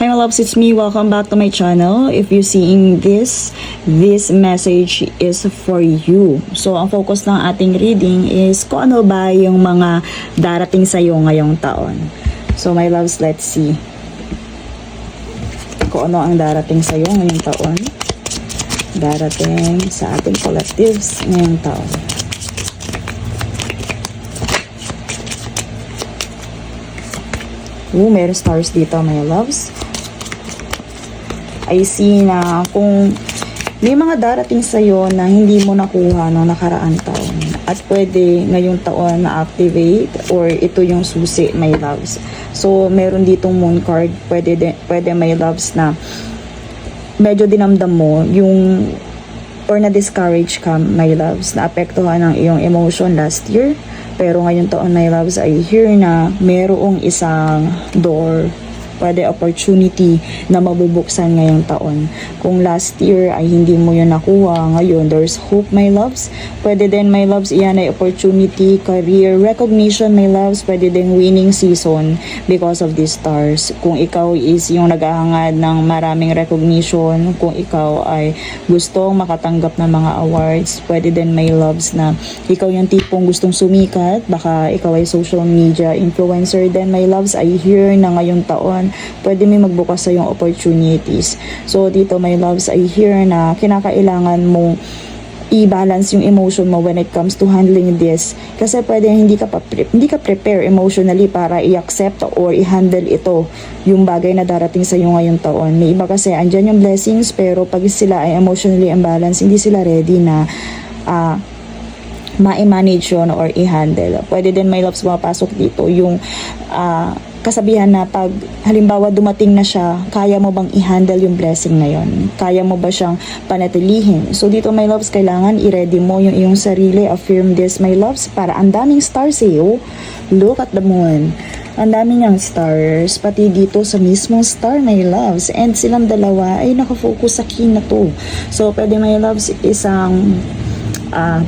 Hi my loves, it's me. Welcome back to my channel. If you're seeing this message is for you. So, ang focus ng ating reading is kung ano ba yung mga darating sa'yo ngayong taon. So, my loves, let's see. Kung ano ang darating sa'yo ngayong taon. Darating sa ating collectives ngayong taon. Meron stars dito, my loves. I see na kung may mga darating sa'yo na hindi mo nakuha noong nakaraang taon at pwede ngayong taon na-activate or ito yung susi, my loves. So, meron ditong moon card. Pwede my loves na medyo dinamdam mo yung or na-discourage ka, my loves, na apektuhan ng iyong emotion last year. Pero ngayon taon, my loves, I hear na merong isang door, pwede opportunity na mabubuksan ngayong taon. Kung last year ay hindi mo yun nakuha, ngayon there's hope, my loves. Pwede din, my loves, iyan ay opportunity, career, recognition, my loves. Pwede din winning season because of these stars. Kung ikaw is yung naghahangad ng maraming recognition, kung ikaw ay gustong makatanggap ng mga awards, pwede din, my loves, na ikaw yung tipong gustong sumikat, baka ikaw ay social media influencer, then my loves, I hear na ngayong taon pwede may magbukas sa yung opportunities. So dito, my loves, I hear na kinakailangan mong i-balance yung emotion mo when it comes to handling this, kasi pwede hindi ka prepare emotionally para i-accept or i-handle ito, yung bagay na darating sa iyo ngayong taon. May iba kasi andyan yung blessings, pero pag sila ay emotionally imbalanced, hindi sila ready na ma-manage yun or i-handle. Pwede din, my loves, mapasok dito yung kasabihan na pag halimbawa dumating na siya, kaya mo bang i-handle yung blessing na yun? Kaya mo ba siyang panatilihin? So dito, my loves, kailangan i-ready mo yung iyong sarili. Affirm this, my loves, para ang daming stars sa'yo. Look at the moon. Ang dami niyang stars, pati dito sa mismong star, my loves. And silang dalawa ay nakafocus sa key na to. So pwede, my loves, isang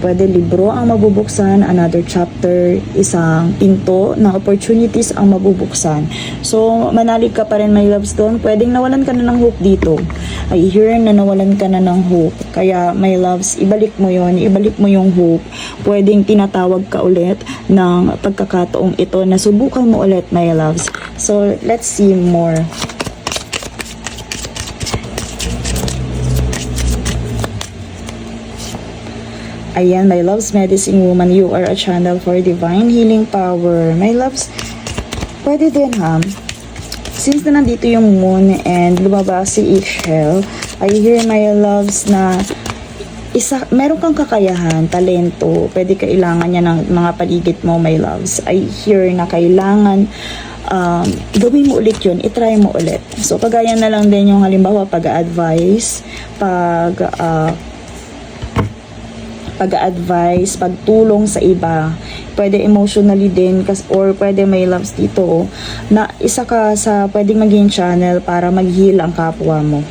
pwede libro ang mabubuksan, another chapter, isang pinto ng opportunities ang mabubuksan. So, manalig ka pa rin, my loves, doon. Pwedeng nawalan ka na ng hope dito. I hear na nawalan ka na ng hope. Kaya, my loves, ibalik mo yon, ibalik mo yung hope. Pwedeng tinatawag ka ulit ng pagkakataong ito na subukan mo ulit, my loves. So, let's see more. Ayan, my loves, medicine woman, you are a channel for divine healing power. My loves, pwede din since na nandito yung moon and lumabas si Ishel, I hear, my loves, na meron kang kakayahan, talento, pwede kailangan niya ng mga paligid mo, my loves. I hear na kailangan gawin mo ulit yun, itry mo ulit. So, kagaya na lang din yung halimbawa pag-advise, pag-advise, pagtulong sa iba. Pwede emotionally din, or pwede, my loves, dito na isa ka sa pwedeng maging channel para mag-heal ang kapwa mo.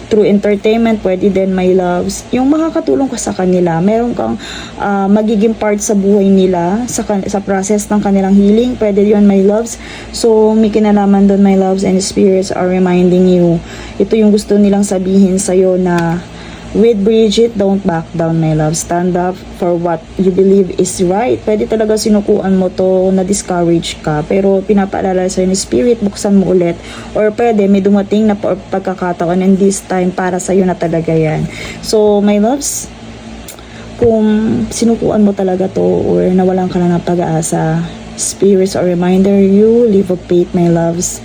Through entertainment, pwede din, my loves, yung makakatulong ka sa kanila. Meron kang magiging part sa buhay nila, sa process ng kanilang healing. Pwede yun, my loves. So, may kinalaman doon, my loves, and spirits are reminding you. Ito yung gusto nilang sabihin sa'yo na with Bridget, don't back down, my love. Stand up for what you believe is right. Pwede talaga sinukuan mo to, na-discourage ka, pero pinapaalala sa'yo ni Spirit, buksan mo ulit. Or pwede, may dumating na pagkakataon, and this time, para sa'yo na talaga yan. So, my loves, kung sinukuan mo talaga to, or nawalan ka na ng pag-aasa, spirits are reminder you, live of faith, my loves.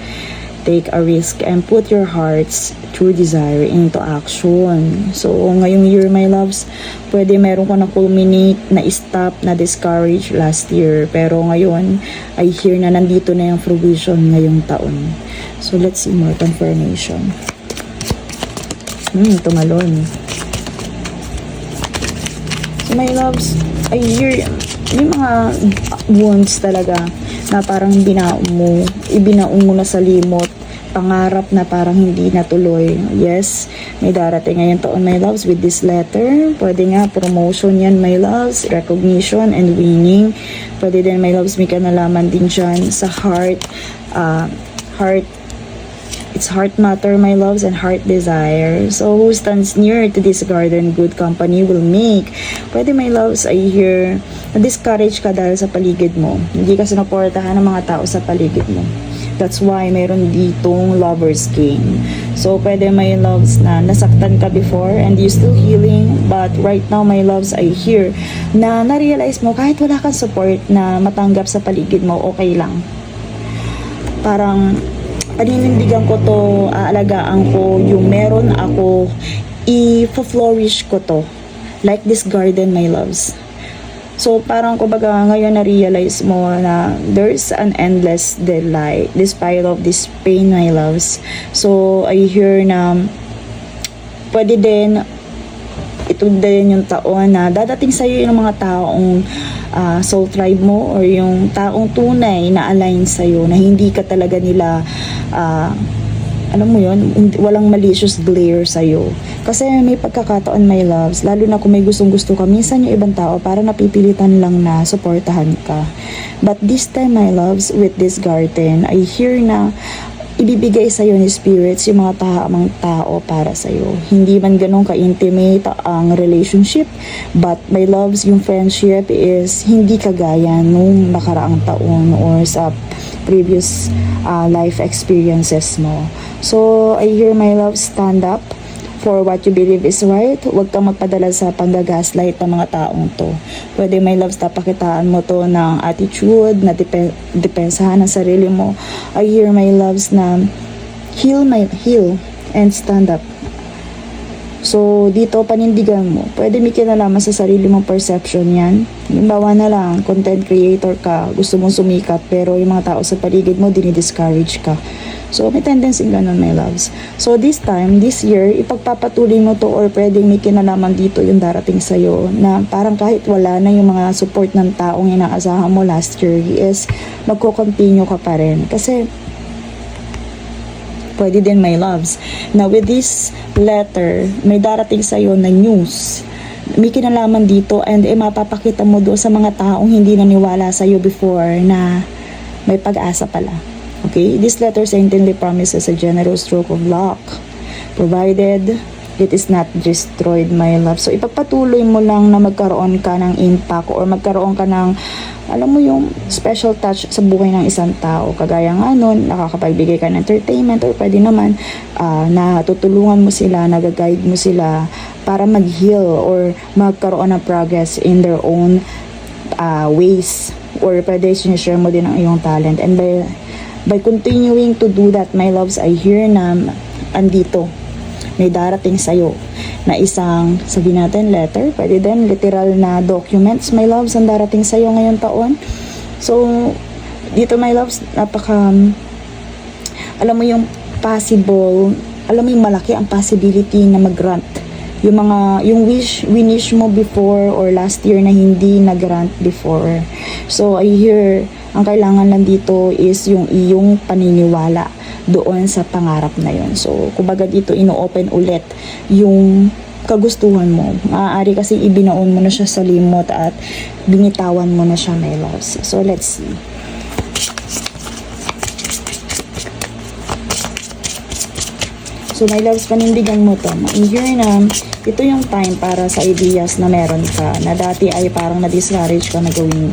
Take a risk and put your heart's true desire into action. So, ngayong year, my loves, pwede meron ka na culminate, na stop, na discourage last year. Pero ngayon, I hear na nandito na yung fruition ngayong taon. So, let's see more confirmation. Tumalon. So, my loves, I hear may mga wounds talaga na parang ibinaong mo na sa limot, pangarap na parang hindi natuloy. Yes, may darating ngayon taon, my loves, with this letter. Pwede nga promotion yan, my loves, recognition and winning. Pwede din, my loves, may kanalaman din dyan sa heart It's heart matter, my loves, and heart desire. So, who stands near to this garden, good company will make. Pwede, my loves, I hear na-discourage ka dahil sa paligid mo. Hindi ka sinuportahan ng mga tao sa paligid mo. That's why mayroon ditong lover's game. So, pwede, my loves, na nasaktan ka before and you still healing. But right now, my loves, I hear na na-realize mo kahit wala kang support na matanggap sa paligid mo, okay lang. Parang paninindigan ko to, aalagaan ko yung meron ako, i-flourish ko to. Like this garden, my loves. So, parang kumbaga ngayon na-realize mo na there's an endless delight despite of this pain, my loves. So, I hear na pwede din ito din yung taon na dadating sa'yo yung mga taong soul tribe mo or yung taong tunay na align sa'yo na hindi ka talaga nila alam mo yun, walang malicious glare sa'yo. Kasi may pagkakataon, my loves, lalo na kung may gustong-gusto ka, minsan yung ibang tao para napipilitan lang na supportahan ka. But this time, my loves, with this garden, I hear na ibibigay sa'yo ni spirits yung mga tamang tao para sa'yo. Hindi man ganun ka-intimate ang relationship, but my loves, yung friendship is hindi kagaya nung nakaraang taon or sa previous life experiences mo. So, I hear, my love, stand up for what you believe is right. Huwag kang magpadala sa panggagaslight ng mga taong to. Pwede, my loves, tapakitaan mo to ng attitude, na depensahan ang sarili mo. I hear, my loves, na heal and stand up. So, dito, panindigan mo. Pwede may kinalaman sa sarili mong perception yan. Halimbawa na lang, content creator ka, gusto mong sumikat, pero yung mga tao sa paligid mo, dinidiscourage ka. So, may tendency ganun, my loves. So, this time, this year, ipagpapatuloy mo to or pwedeng may kinalaman dito yung darating sa'yo na parang kahit wala na yung mga support ng taong inaasahan mo last year is magko-continue ka pa rin. Kasi, pwede din, my loves, na with this letter, may darating sa'yo na news. May kinalaman dito and mapapakita mo doon sa mga taong hindi naniwala sa'yo before na may pag-asa pala. Okay? This letter certainly promises a generous stroke of luck, provided it is not destroyed, my love. So, ipagpatuloy mo lang na magkaroon ka ng impact or magkaroon ka ng, alam mo yung special touch sa buhay ng isang tao. Kagaya nga nun, nakakapagbigay ka ng entertainment or pwede naman na tutulungan mo sila, nag-guide mo sila para mag-heal or magkaroon ng progress in their own ways. Or pwede sinishare mo din ang iyong talent. And by continuing to do that, my loves, I hear na andito may darating sa'yo na isang, sabihin natin, letter, pwede din literal na documents, my loves, ang darating sa'yo ngayong taon. So, dito, my loves, alam mo yung possible, alam mo yung malaki ang possibility na mag-grant. Yung wish mo before or last year na hindi nag-grant before. So, I hear, ang kailangan lang dito is yung iyong paniniwala doon sa pangarap na yon. So, kumbaga dito, ino-open ulit yung kagustuhan mo. Maaari kasi ibinaon mo na siya sa limot at binitawan mo na siya, my loves. So, let's see. So, my loves, panindigan mo to. Ma-hear na ito yung time para sa ideas na meron ka na dati ay parang na-discourage ka na gawin.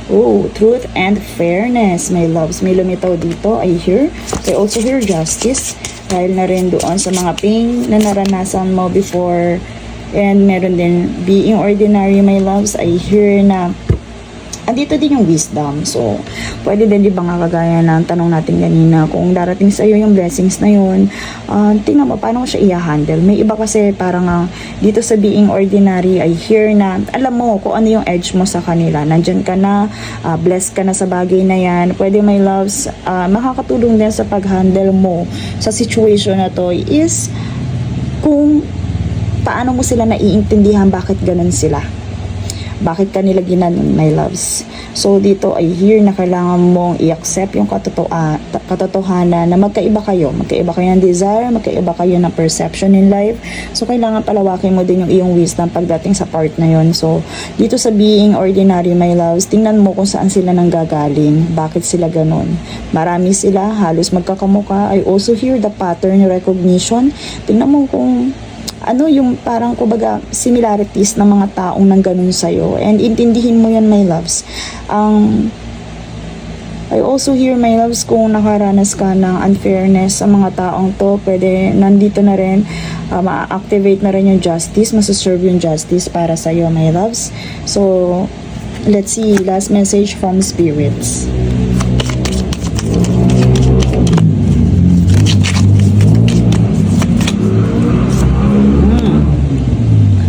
Oh, truth and fairness, my loves. May lumitaw dito, I hear. I also hear justice. Dahil na rin doon sa mga pain na naranasan mo before. And meron din being ordinary, my loves. I hear na andito din yung wisdom. So, pwede din, di ba nga kagaya ng tanong natin kanina, kung darating sa iyo yung blessings na yun, tingnan mo, paano mo siya i-handle? May iba kasi parang dito sa being ordinary, I hear na, alam mo kung ano yung edge mo sa kanila. Nandyan ka na, blessed ka na sa bagay na yan. Pwede, my loves, makakatulong din sa pag-handle mo sa situation na to is kung paano mo sila naiintindihan bakit ganun sila. bakit ka nila ginanon, my loves. So dito ay here na kailangan mong i-accept yung katotohanan na magkaiba kayo ng desire, magkaiba kayo ng perception in life. So kailangan palawakin mo din yung iyong wisdom pagdating sa part na yon. So dito sa being ordinary, my loves, tingnan mo kung saan sila nanggagaling, bakit sila ganon. Marami sila, halos magkakamuka. I also hear the pattern recognition. Tingnan mo kung ano yung parang kumbaga similarities ng mga taong nang ganun sa'yo, and intindihin mo yan, my loves. I also hear, my loves, kung nakaranas ka ng unfairness sa mga taong to, pwede nandito na rin, ma-activate na rin yung justice, masaserve yung justice para sa'yo, my loves. So let's see, last message from spirits.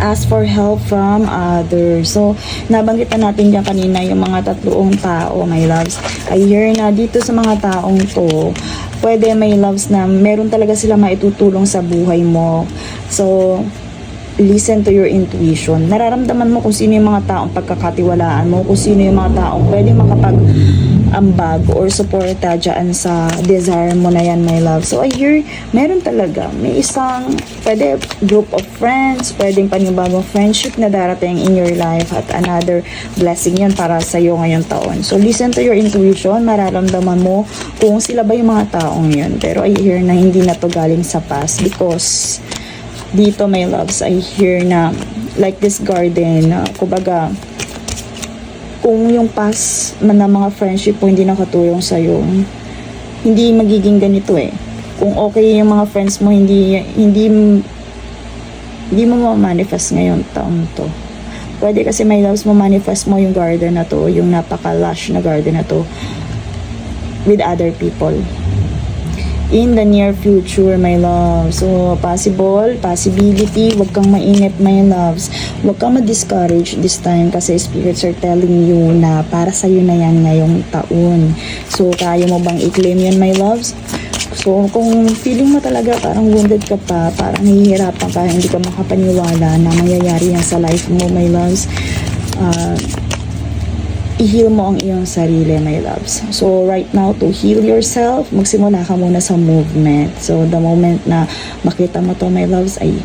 Ask for help from others. So, nabanggit na natin dyan kanina yung mga tatlong tao, my loves. I hear na dito sa mga taong to, pwede, my loves, na meron talaga sila maitutulong sa buhay mo. So, listen to your intuition. Nararamdaman mo kung sino yung mga taong pagkakatiwalaan mo, kung sino yung mga taong pwede makapag-ambag or suporta dyan sa desire mo na yan, my love. So I hear, meron talaga, may isang pwede group of friends, pwedeng panibagong friendship na darating in your life, at another blessing yan para sa iyo ngayong taon. So listen to your intuition, mararamdaman mo kung sila ba yung mga taong yun. Pero I hear na hindi na to galing sa past, because dito, my loves, I hear na like this garden, kumbaga, kung yung past man na mga friendship mo hindi nakatulong sa'yo, hindi magiging ganito eh. Kung okay yung mga friends mo, hindi mo ma-manifest ngayon taon to. Pwede kasi, my loves, mo manifest mo yung garden na to, yung napaka-lush na garden na to, with other people in the near future, my love. So, possibility, wag kang mainip, my loves. Wag kang ma-discourage this time, kasi spirits are telling you na para sa'yo na yan ngayong taon. So, kaya mo bang i-claim yan, my loves? So, kung feeling mo talaga parang wounded ka pa, parang nahihirapan ka, hindi ka makapaniwala na mangyayari yan sa life mo, my loves, i-heal mo ang iyong sarili, my loves. So, right now, to heal yourself, magsimula ka muna sa movement. So, the moment na makita mo to, my loves, ay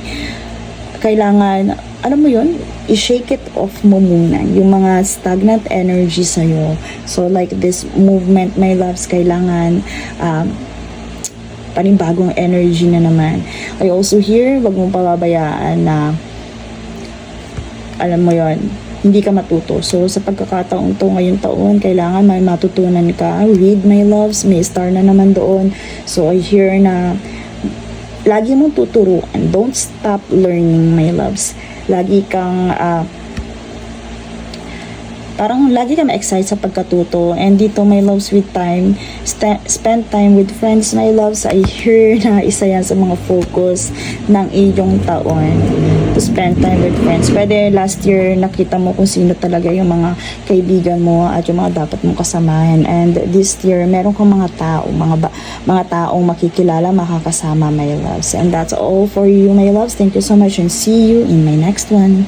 kailangan, alam mo yun, i-shake it off mo muna yung mga stagnant energy sa'yo. So, like this movement, my loves, kailangan panibagong energy na naman. I also hear, wag mong pababayaan na, alam mo yon, hindi ka matuto. So, sa pagkakataon to ngayong taon, kailangan may matutunan ka. Read, my loves, may star na naman doon. So, I hear na lagi mong tuturuan. Don't stop learning, my loves. Lagi kang parang lagi ka ma-excite sa pagkatuto. And dito, my loves, with time, spend time with friends, my loves. I hear na isa yan sa mga focus ng iyong taon, to spend time with friends. Pwede last year nakita mo kung sino talaga yung mga kaibigan mo at yung mga dapat mong kasamahan, and this year meron kang mga tao, mga taong makikilala, makakasama, my loves. And that's all for you, my loves. Thank you so much, and see you in my next one.